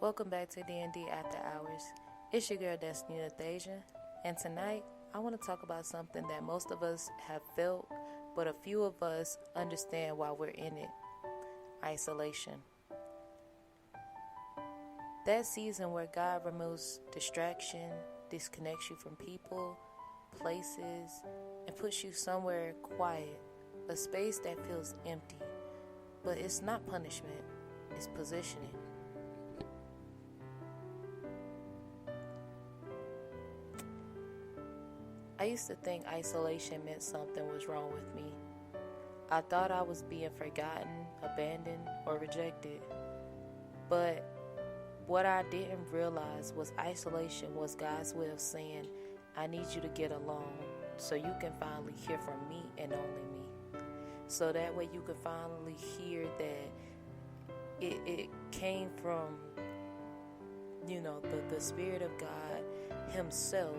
Welcome back to D&D After Hours. It's your girl Destiny Nathasia, and tonight I want to talk about something that most of us have felt, but a few of us understand why we're in it: isolation. That season where God removes distraction, disconnects you from people, places, and puts you somewhere quiet, a space that feels empty. But it's not punishment, it's positioning. I used to think isolation meant something was wrong with me. I thought I was being forgotten, abandoned, or rejected. But what I didn't realize was isolation was God's way of saying, I need you to get alone so you can finally hear from me and only me. So that way you can finally hear that it came from, the Spirit of God Himself,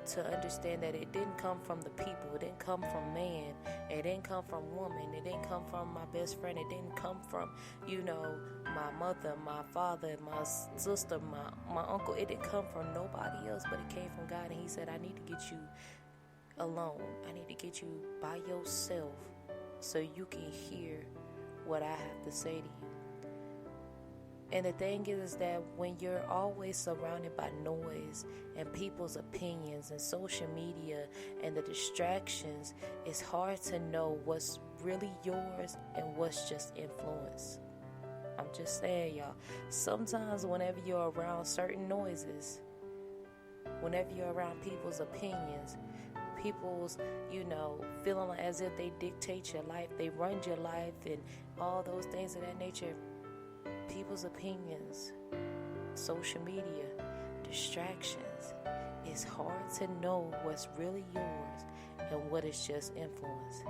to understand that it didn't come from the people, it didn't come from man, it didn't come from woman, it didn't come from my best friend, it didn't come from, my mother, my father, my sister, my uncle. It didn't come from nobody else, but it came from God. And He said, I need to get you alone. I need to get you by yourself so you can hear what I have to say to you. And the thing is that when you're always surrounded by noise and people's opinions and social media and the distractions, it's hard to know what's really yours and what's just influence. I'm just saying, y'all, sometimes whenever you're around certain noises, whenever you're around people's opinions, people's, feeling as if they dictate your life, they run your life and all those things of that nature, people's opinions, social media, distractions, it's hard to know what's really yours and what is just influence.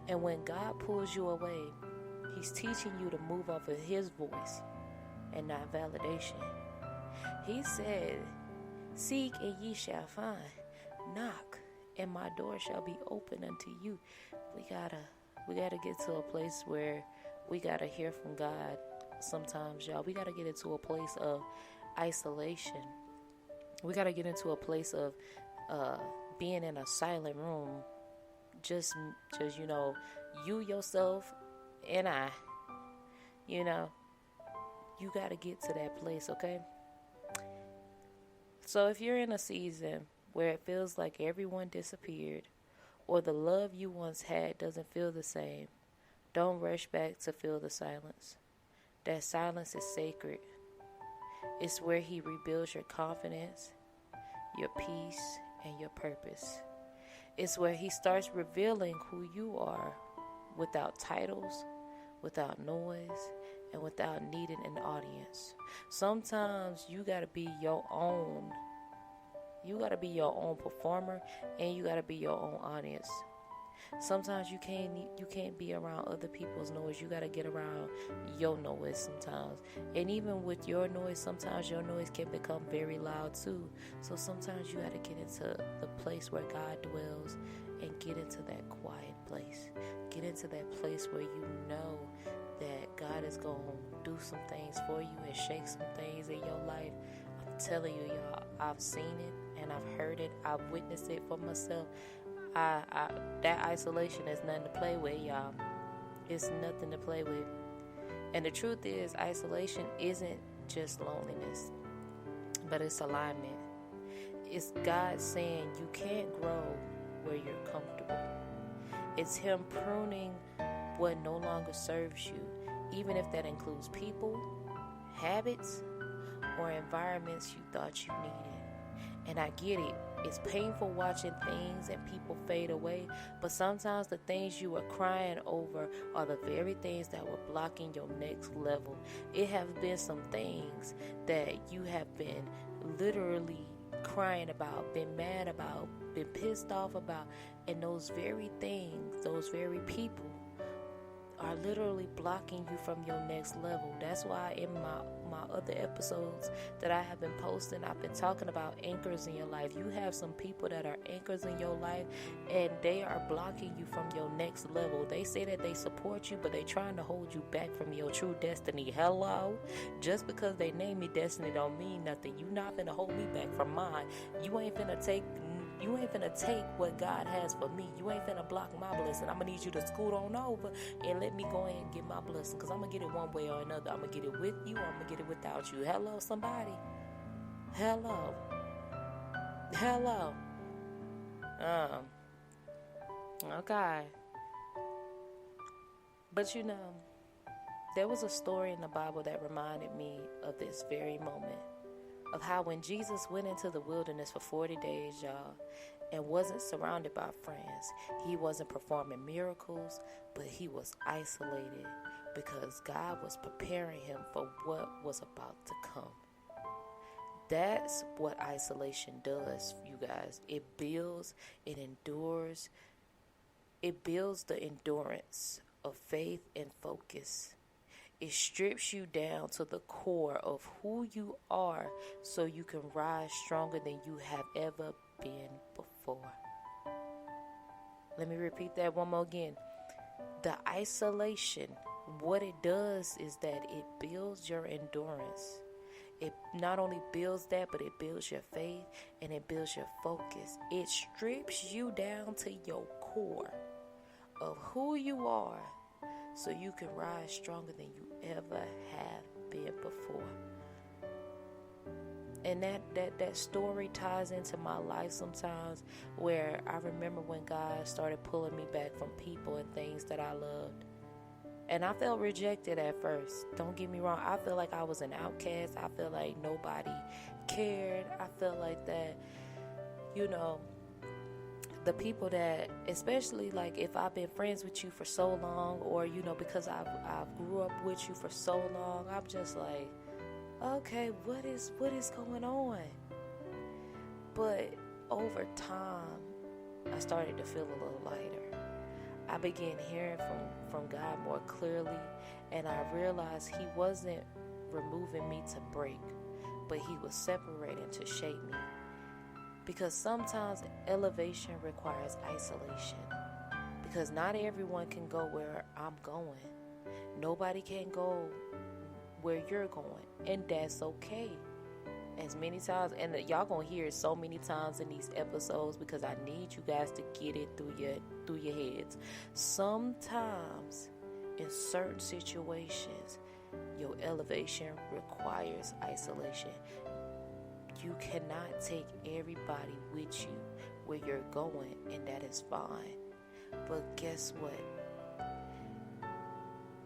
And when God pulls you away, He's teaching you to move off of His voice and not validation. He said, seek and ye shall find. Knock and my door shall be open unto you. We gotta get to a place where we gotta hear from God. Sometimes, y'all, we got to get into a place of isolation. We got to get into a place of being in a silent room. Just you, yourself, and I. You got to get to that place, okay? So if you're in a season where it feels like everyone disappeared or the love you once had doesn't feel the same, don't rush back to fill the silence. That silence is sacred. It's where He rebuilds your confidence, your peace, and your purpose. It's where He starts revealing who you are without titles, without noise, and without needing an audience. Sometimes you got to be your own. You got to be your own performer, and you got to be your own audience. Sometimes you can't be around other people's noise. You gotta get around your noise sometimes. And even with your noise, sometimes your noise can become very loud too. So sometimes you gotta get into the place where God dwells and get into that quiet place. Get into that place where you know that God is gonna do some things for you and shake some things in your life. I'm telling you, y'all, I've seen it and I've heard it. I've witnessed it for myself. That isolation is nothing to play with, y'all. It's nothing to play with. And the truth is, isolation isn't just loneliness, but it's alignment. It's God saying you can't grow where you're comfortable. It's Him pruning what no longer serves you, even if that includes people, habits, or environments you thought you needed. And I get it. It's painful watching things and people fade away, but sometimes the things you were crying over are the very things that were blocking your next level. It has been some things that you have been literally crying about, been mad about, been pissed off about, and those very things, those very people are literally blocking you from your next level. That's why in my other episodes that I have been posting, I've been talking about anchors in your life. You have some people that are anchors in your life, and they are blocking you from your next level. They say that they support you, but they trying to hold you back from your true destiny. Hello? Just because they name me destiny don't mean nothing. You not finna hold me back from mine. You ain't finna take what God has for me. You ain't finna block my blessing. I'm gonna need you to scoot on over and let me go ahead and get my blessing, because I'm gonna get it one way or another. I'm gonna get it with you, or I'm gonna get it without you. Hello, somebody. Hello. Okay. But there was a story in the Bible that reminded me of this very moment, of how when Jesus went into the wilderness for 40 days, y'all, and wasn't surrounded by friends, he wasn't performing miracles, but he was isolated because God was preparing him for what was about to come. That's what isolation does, you guys. It builds, it endures, it builds the endurance of faith and focus. It strips you down to the core of who you are so you can rise stronger than you have ever been before. Let me repeat that one more again. The isolation, what it does is that it builds your endurance. It not only builds that, but it builds your faith and it builds your focus. It strips you down to your core of who you are so you can rise stronger than you ever have been before. And that story ties into my life sometimes, where I remember when God started pulling me back from people and things that I loved. And I felt rejected at first. Don't get me wrong. I feel like I was an outcast. I feel like nobody cared. I felt like that, the people that, especially like if I've been friends with you for so long, or, because I've grew up with you for so long, I'm just like, okay, what is going on? But over time, I started to feel a little lighter. I began hearing from God more clearly, and I realized he wasn't removing me to break, but he was separating to shape me. Because sometimes elevation requires isolation. Because not everyone can go where I'm going. Nobody can go where you're going, and that's okay. As many times, and y'all gonna hear it so many times in these episodes, because I need you guys to get it through your heads. Sometimes in certain situations, your elevation requires isolation. You cannot take everybody with you where you're going, and that is fine. But guess what?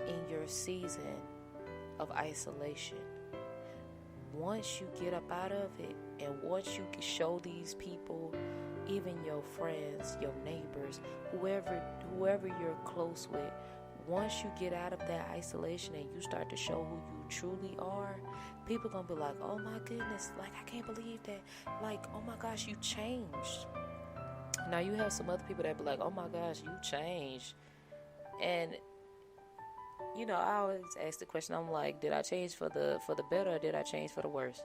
In your season of isolation, once you get up out of it, and once you can show these people, even your friends, your neighbors, whoever you're close with, once you get out of that isolation and you start to show who you truly are, people gonna be like, oh my goodness, like I can't believe that, like, oh my gosh, you changed. Now you have some other people that be like, oh my gosh, you changed. And I always ask the question, I'm like, did I change for the better, or did I change for the worse?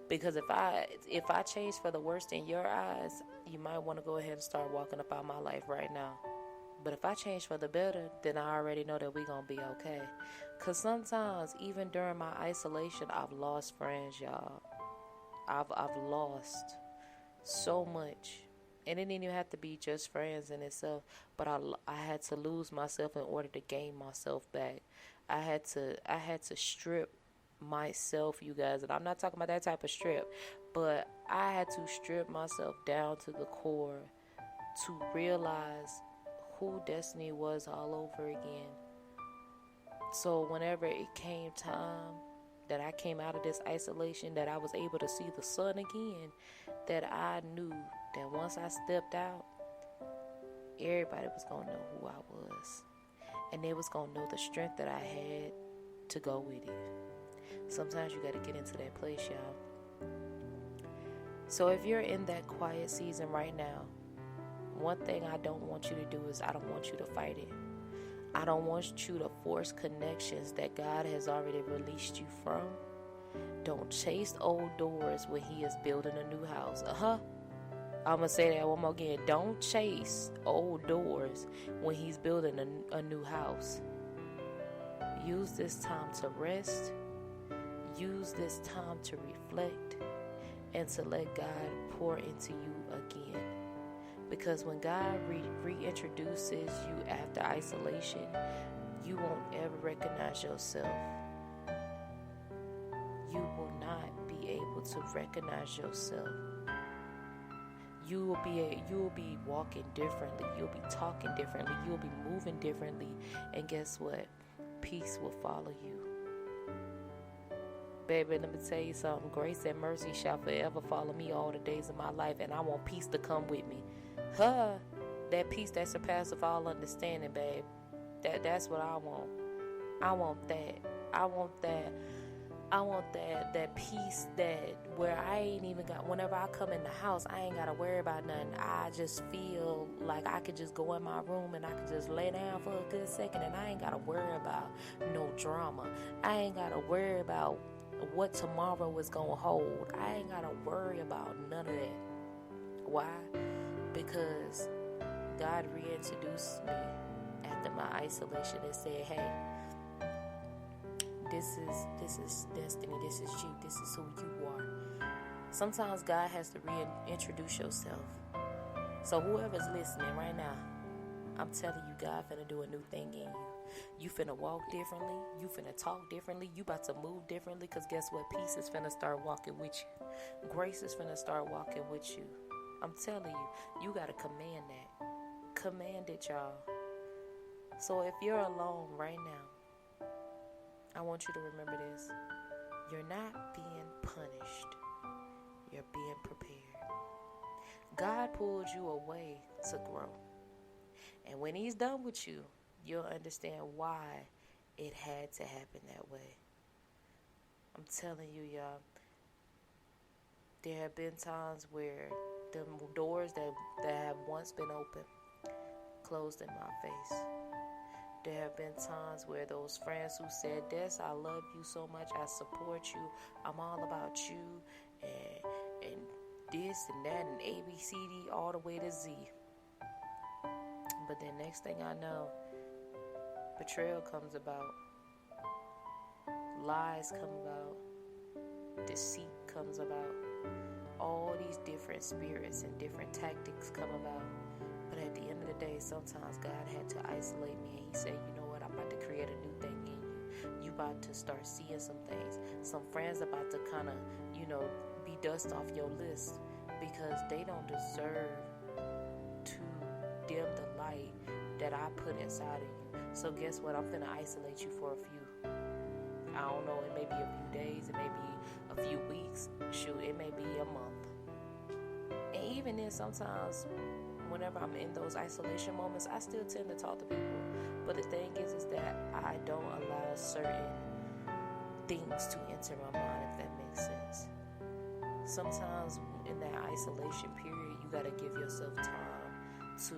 Because if I change for the worst in your eyes, you might want to go ahead and start walking about my life right now. But if I change for the better, then I already know that we're going to be okay. Because sometimes, even during my isolation, I've lost friends, y'all. I've lost so much. And it didn't even have to be just friends in itself. But I had to lose myself in order to gain myself back. I had to strip myself, you guys. And I'm not talking about that type of strip. But I had to strip myself down to the core to realize who Destiny was all over again. So whenever it came time that I came out of this isolation, that I was able to see the sun again, that I knew that once I stepped out, everybody was going to know who I was. And they was going to know the strength that I had to go with it. Sometimes you got to get into that place, y'all. So if you're in that quiet season right now, one thing I don't want you to do is I don't want you to fight it. I don't want you to force connections that God has already released you from. Don't chase old doors when he is building a new house. I'm going to say that one more again. Don't chase old doors when he's building a new house. Use this time to rest. Use this time to reflect and to let God pour into you again. Because when God reintroduces you after isolation, you won't ever recognize yourself. You will not be able to recognize yourself. You will be walking differently. You'll be talking differently. You'll be moving differently. And guess what? Peace will follow you. Baby, let me tell you something. Grace and mercy shall forever follow me all the days of my life, and I want peace to come with me. That peace that surpasses all understanding, babe. That's what I want. I want that. I want that peace that where I ain't even got, whenever I come in the house, I ain't got to worry about nothing. I just feel like I could just go in my room and I could just lay down for a good second, and I ain't got to worry about no drama. I ain't got to worry about what tomorrow is going to hold. I ain't got to worry about none of that. Why? Because God reintroduced me after my isolation and said, hey, this is destiny, this is you, this is who you are. Sometimes God has to reintroduce yourself. So whoever's listening right now, I'm telling you, God finna do a new thing in you. You finna walk differently. You finna talk differently. You about to move differently. Because guess what? Peace is finna start walking with you. Grace is finna start walking with you. I'm telling you, you got to command that. Command it, y'all. So if you're alone right now, I want you to remember this. You're not being punished. You're being prepared. God pulled you away to grow. And when he's done with you, you'll understand why it had to happen that way. I'm telling you, y'all, there have been times where the doors that have once been open closed in my face. There have been times where those friends who said, Des, I love you so much, I support you, I'm all about you, and this and that and A, B, C, D, all the way to Z. But then next thing I know, betrayal comes about, lies come about, deceit comes about, all these different spirits and different tactics come about. But at the end of the day, sometimes God had to isolate me, and he said, you know what, I'm about to create a new thing in you. You about to start seeing some things. Some friends about to kind of, be dust off your list because they don't deserve to dim the light that I put inside of you. So guess what? I'm going to isolate you for a few. I don't know, it may be a few days, it may be a few weeks. Shoot, it may be a month. And even then, sometimes whenever I'm in those isolation moments, I still tend to talk to people. But the thing is that I don't allow certain things to enter my mind, if that makes sense. Sometimes in that isolation period, you got to give yourself time to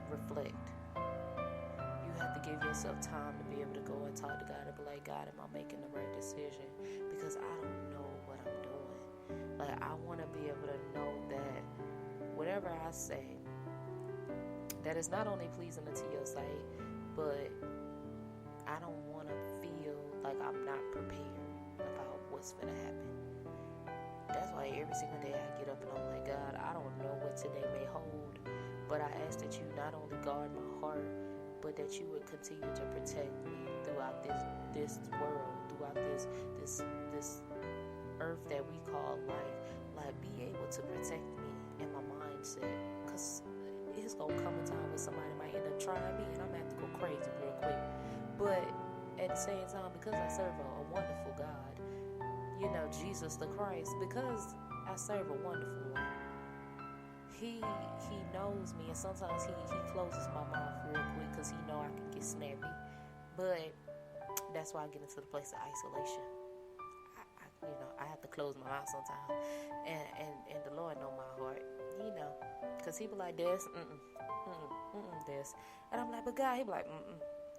reflect. You have to give yourself time to be able to go and talk to God and be like, God, am I making the right decision? Because I don't know what I'm doing. Like, I want to be able to know that whatever I say, that is not only pleasing unto your sight, but I don't want to feel like I'm not prepared about what's going to happen. That's why every single day I get up and I'm like, God, I don't know what today may hold, but I ask that you not only guard my heart, but that you would continue to protect me throughout this world, throughout this earth that we call life. Like, be able to protect me in my mindset, because it's going to come a time when somebody might end up trying me and I'm going to have to go crazy real quick. But at the same time, because I serve a wonderful God, Jesus the Christ, because I serve a wonderful one, He knows me, and sometimes he closes my mouth real quick because he know I can get snappy. But that's why I get into the place of isolation. I have to close my mouth sometimes. And the Lord know my heart, because he be like, this, this. And I'm like, but God, he be like,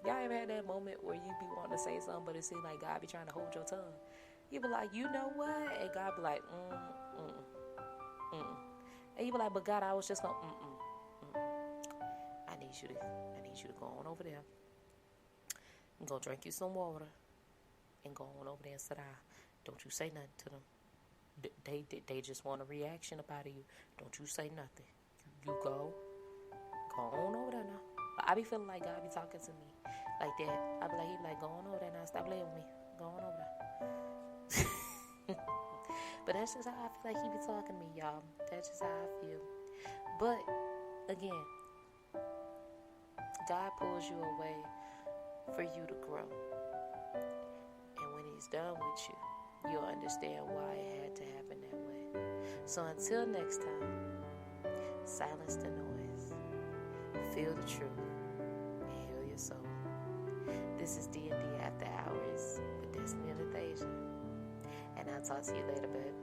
Y'all ever had that moment where you be wanting to say something, but it seems like God be trying to hold your tongue? You be like, you know what? And God be like, And you be like, but God, I was just going, I need you to go on over there and go drink you some water and go on over there and sit down. Don't you say nothing to them. They just want a reaction up out of you. Don't you say nothing. You go on over there now. But I be feeling like God be talking to me like that. I be like, he be like, go on over there now. Stop playing with me. Go on over there. But that's just how I feel like he be talking to me, y'all. That's just how I feel. But again, God pulls you away for you to grow. And when he's done with you, you'll understand why it had to happen that way. So until next time, silence the noise, feel the truth, and heal your soul. This is D&D After Hours with Destiny and Athasia. And I'll talk to you later, babe.